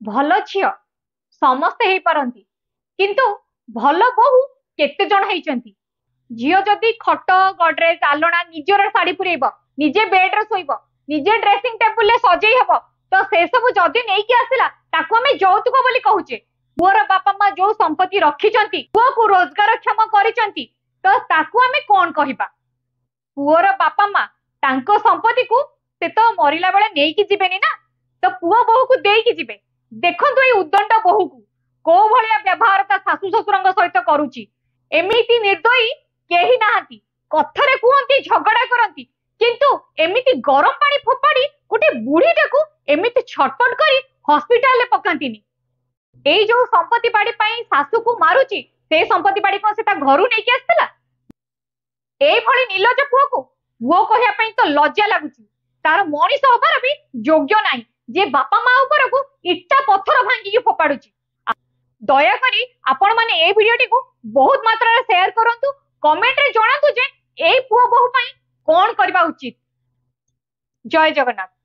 भल झियो समस्ते हेई पारंती किंतु भल बहु केते जण हेइचंती। झियो जदि खट गडरेज आलना निजर साड़ी पुरेब निजे बेड रे सोइब निजे ड्रेसिंग टेबुल रे सजेई हब तो से सब जदि नेई कि आसिला ताको हमें यौतुक बोली कहूचे। पुअर बापा माँ जो संपत्ति रखिचंती पुओ को रोजगार क्षम करिचंती तो ताको हमें कोन कहिबा। पुअर बापा माँ तांको संपत्ति को से तो मरिला बेले नेई कि जिबेनी ना तो पुओ बहु को देई कि जिबे। देखंतु ए उद्दंड बहु को को भलिया व्यवहार ता सासु ससुरंग सहित करूची। एमिति निर्दयी केही नाहांती कथरे कुहंती झगड़ा करंती किंतु एमिति गरम पानी फोपाड़ी गोटे बुढ़ीटाकू एमिति छटपट करी हॉस्पिटल ले पकांतीनी। एई जो संपत्ति बाड़ी पाई सासु को मारुची से संपत्ति बाड़ी को सेटा घरु नेकी आस्थिला। एई भली निर्लज्ज पुओ को पुओ कहिया पई तो लज्जा लागुची। तार मनीष होबार भी योग्य नाही जे बापा माँ ऊपर को इट्टा पत्थर भांगी फोपाड़ुची। दया करी आपण माने ए वीडियोटी को बहुत मात्रा रे शेयर करंतु कमेंट रे जणातु जे ए पुओ बहु पई कोन करबा उचित। जय जगन्नाथ।